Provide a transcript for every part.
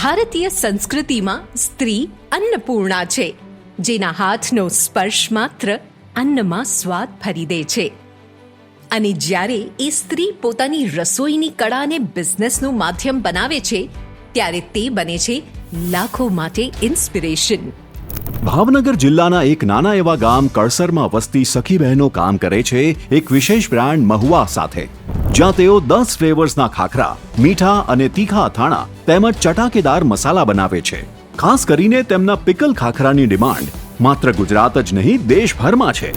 ભારતીય સંસ્કૃતિમાં સ્ત્રી અન્નપૂર્ણા છે, જેના હાથનો સ્પર્શ માત્ર અન્નમાં સ્વાદ ભરી દે છે. અને જ્યારે એ સ્ત્રી પોતાની રસોઈની કળાને બિઝનેસનું માધ્યમ બનાવે છે, ત્યારે તે બને છે લાખો માટે ઇન્સ્પિરેશન. ભાવનગર જિલ્લાના એક નાના એવા ગામ કળસરમાં વસતી સખી બહેનો કામ કરે છે એક વિશેષ બ્રાન્ડ મહુવા સાથે, જ્યાં તેઓ 10 ફ્લેવર્સના ખાખરા, મીઠા અને તીખા અથાણા તેમજ ચટાકેદાર મસાલા બનાવે છે. ખાસ કરીને તેમના પિકલ ખાખરાની ડિમાન્ડ માત્ર ગુજરાત જ નહીં, દેશભરમાં છે.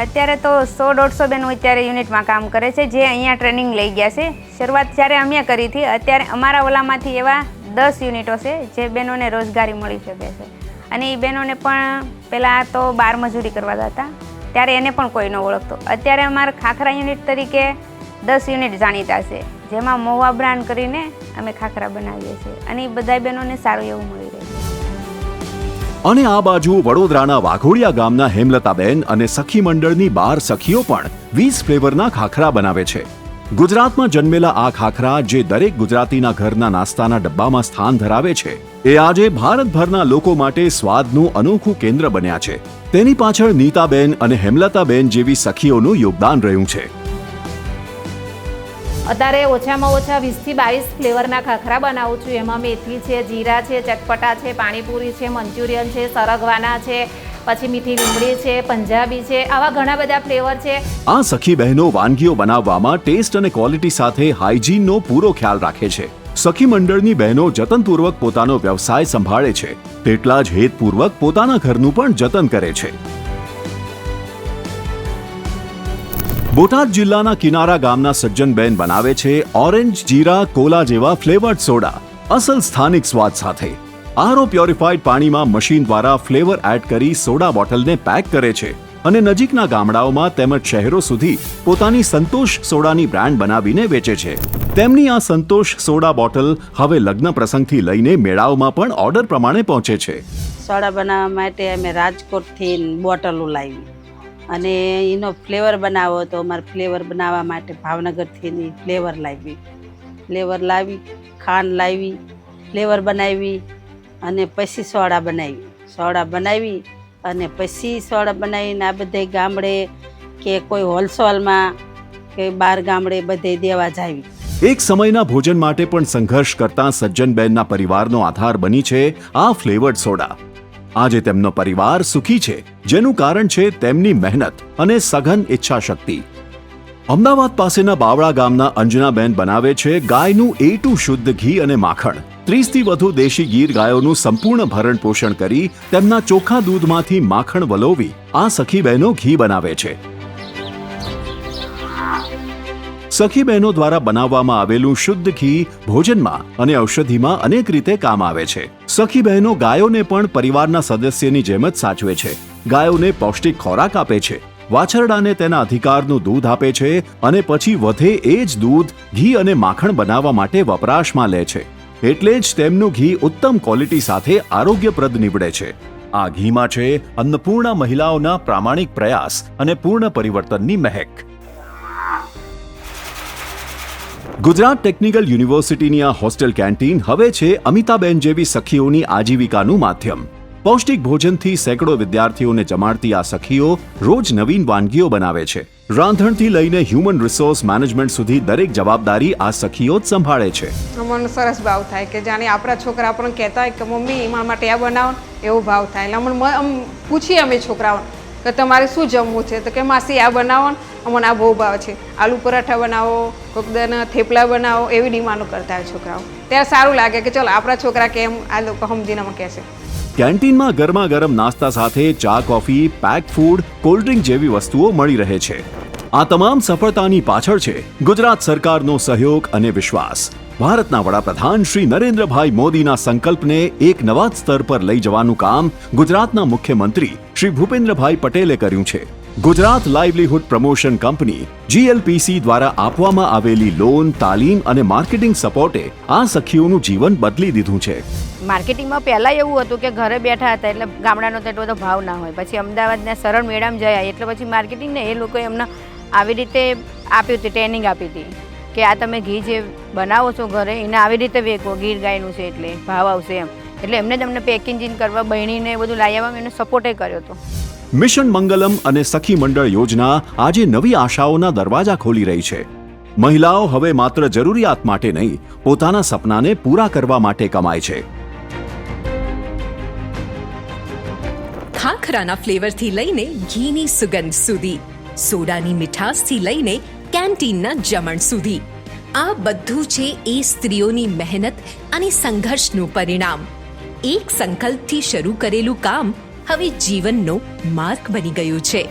અત્યારે તો 100-150 બહેનો અત્યારે યુનિટમાં કામ કરે છે, જે અહીંયા ટ્રેનિંગ લઈ ગયા છે. શરૂઆત જ્યારે અમે કરી હતી, અત્યારે અમારા ઓલામાંથી એવા 10 યુનિટો છે જે બહેનોને રોજગારી મળી શકે છે. અને એ બહેનોને પણ પહેલાં તો બાર મજૂરી કરવા જતા, ત્યારે એને પણ કોઈ ન ઓળખતો. અત્યારે અમારા ખાખરા યુનિટ તરીકે 10 યુનિટ જાણીતા છે, જેમાં મહુવા બ્રાન્ડ કરીને અમે ખાખરા બનાવીએ છીએ અને એ બધા બહેનોને સારું એવું મળી રહે છે. અને આ બાજુ વડોદરાના વાઘોડિયા ગામના હેમલતાબેન અને સખી મંડળની 12 સખીઓ પણ 20 ફ્લેવરના ખાખરા બનાવે છે. ગુજરાતમાં જન્મેલા આ ખાખરા, જે દરેક ગુજરાતીના ઘરના નાસ્તાના ડબ્બામાં સ્થાન ધરાવે છે, એ આજે ભારતભરના લોકો માટે સ્વાદનું અનોખું કેન્દ્ર બન્યા છે. તેની પાછળ નીતાબેન અને હેમલતાબેન જેવી સખીઓનું યોગદાન રહ્યું છે. અત્યારે ઓછામાં ઓછા 20 થી 22 ફ્લેવરના ખાખરા બનાવું છું. એમાં મેથી છે, જીરા છે, ચટપટા છે, પાણીપુરી છે, મંચુરિયન છે, સરગવાના છે, પછી મીઠી લીમડી છે, પંજાબી છે, આવા ઘણા બધા ફ્લેવર છે. આ સખી બહેનો વાનગીઓ બનાવવામાં ટેસ્ટ અને ક્વોલિટી સાથે હાઇજીનનો પૂરો ખ્યાલ રાખે છે. સખી મંડળની બહેનો જતનપૂર્વક પોતાનો વ્યવસાય સંભાળે છે, તેટલા જ હેતપૂર્વક પોતાના ઘરનું પણ જતન કરે છે. બોટાદ જિલ્લાના કિનારા ગામના સજ્જનબેન બનાવે છે ઓરેન્જ, જીરા, કોલા જેવા ફ્લેવર્ડ સોડા, અસલ સ્થાનિક સ્વાદ સાથે. આરઓ પ્યોરિફાઈડ પાણીમાં મશીન દ્વારા ફ્લેવર એડ કરી સોડા બોટલને પેક કરે છે અને નજીકના ગામડાઓમાં તેમજ શહેરો સુધી પોતાની સંતોષ સોડાની બ્રાન્ડ બનાવીને વેચે છે. તેમની આ સંતોષ સોડા બોટલ હવે લગ્ન પ્રસંગથી લઈને મેળાઓમાં પણ ઓર્ડર પ્રમાણે પહોંચે છે. સોડા બનાવવા માટે અમે રાજકોટથી બોટલો લાવી અને એનો ફ્લેવર બનાવો તો અમારે ફ્લેવર બનાવવા માટે ભાવનગરથી ફ્લેવર લાવી, ખાંડ લાવી, ફ્લેવર બનાવી અને પછી સોડા બનાવી અને પછી સોડા બનાવીને આ બધે ગામડે કે કોઈ હોલસેલમાં કે બહાર ગામડે બધે દેવા જાવી. એક સમયના ભોજન માટે પણ સંઘર્ષ કરતા સજ્જનબેનના પરિવારનો આધાર બની છે આ ફ્લેવર્ડ સોડા. આજે તેમનો પરિવાર સુખી છે, જેનું કારણ છે તેમની મહેનત અને સઘન ઈચ્છા શક્તિ. અમદાવાદ પાસેના બાવળા ગામના અંજનાબેન બનાવે છે ગાયનું A2 શુદ્ધ ઘી અને માખણ. 30 થી વધુ દેશી ગીર ગાયોનું સંપૂર્ણ ભરણ પોષણ કરી તેમના ચોખ્ખા દૂધમાંથી માખણ વલોવી આ સખી બહેનો ઘી બનાવે છે. સખી બહેનો દ્વારા બનાવવામાં આવેલું શુદ્ધ ઘી ભોજનમાં અને ઔષધિમાં અનેક રીતે કામ આવે છે. સખી બહેનો ગાયોને પણ પરિવારના સદસ્યની જેમ જ સાચવે છે. ગાયોને પૌષ્ટિક ખોરાક આપે છે, વાછરડાને તેના અધિકારનું દૂધ આપે છે અને પછી વધે એ જ દૂધ ઘી અને માખણ બનાવવા માટે વપરાશમાં લે છે. એટલે જ તેમનું ઘી ઉત્તમ ક્વોલિટી સાથે આરોગ્યપ્રદ નીવડે છે. આ ઘીમાં છે અન્નપૂર્ણા મહિલાઓના પ્રામાણિક પ્રયાસ અને પૂર્ણ પરિવર્તનની મહેક. ગુજરાત ટેકનિકલ યુનિવર્સિટીની આ હોસ્ટેલ કેન્ટીન હવે છે અમિતાબેન જેવી સખીઓની આજીવિકાનું માધ્યમ. પૌષ્ટિક ભોજનથી સેંકડો વિદ્યાર્થીઓને જમાડતી આ સખીઓ રોજ નવીન વાનગીઓ બનાવે છે. રાંધણથી લઈને હ્યુમન રિસોર્સ મેનેજમેન્ટ સુધી દરેક જવાબદારી આ સખીઓ જ સંભાળે છે. મને સરસ ભાવ થાય કે જાણે આપણા છોકરા આપણને કહેતા હોય કે મમ્મી એમાં માટે આ બનાવો, એવો ભાવ થાય. એટલે અમને પૂછીએ અમે છોકરાઓને કે તમારે શું જમવું છે, તો કે માસી આ બનાવો, અમને આ બહુ ભાવ છે, આલુ પરાઠા બનાવો, કોઈક દન થેપલા બનાવો, એવી ડિમાન્ડો કરતા હોય છોકરાઓ. ત્યારે સારું લાગે કે ચલો આપણા છોકરા કેમ આ લોકો સમજીને અમે કહેશે. કેન્ટીનમાં ગરમા ગરમ નાસ્તા સાથે ચા, coffee, pack food, cold drink જેવી વસ્તુઓ મળી રહે છે. આ તમામ સફળતાની પાછળ છે ગુજરાત સરકારનો સહયોગ અને વિશ્વાસ. ભારતના વડાપ્રધાન શ્રી નરેન્દ્રભાઈ મોદીના સંકલ્પને એક નવા સ્તર પર લઈ જવાનું કામ ગુજરાતના મુખ્યમંત્રી શ્રી ભૂપેન્દ્રભાઈ પટેલે કર્યું છે. Gujarat livelihood promotion company GLPC દ્વારા આપવામાં આવેલી લોન, તાલીમ અને માર્કેટિંગ સપોર્ટે આ સખીઓનું જીવન બદલી દીધું છે. માર્કેટિંગમાં પહેલાં એવું હતું કે ઘરે બેઠા હતા એટલે ગામડાનો તો એટલો બધો ભાવ ના હોય. પછી અમદાવાદના સરળ મેળામાં જયા એટલે પછી માર્કેટિંગને એ લોકોએ એમને આવી રીતે આપ્યું હતું, ટ્રેનિંગ આપી હતી. કે આ તમે ઘી જે બનાવો છો ઘરે એને આવી રીતે વેચો, ગીર ગાયનું છે એટલે ભાવ આવશે એમ. એટલે એમને તમને પેકેજિંગ કરવા બહેણીને બધું લાવી આવવામાં એમને સપોર્ટે કર્યો હતો. મિશન મંગલમ અને સખી મંડળ યોજના આજે નવી આશાઓના દરવાજા ખોલી રહી છે. મહિલાઓ હવે માત્ર જરૂરિયાત માટે નહીં, પોતાના સપનાને પૂરા કરવા માટે કમાય છે. ખાખરાના ફ્લેવરથી લઈને ઘીની સુગંધ સુધી, સોડાની મીઠાશથી લઈને કેન્ટીનના જમણ સુધી, આ બધું છે એ સ્ત્રીઓની મહેનત અને સંઘર્ષનું પરિણામ. એક સંકલ્પથી શરૂ કરેલું કામ હવે જીવનનો માર્ગ બની ગયું છે.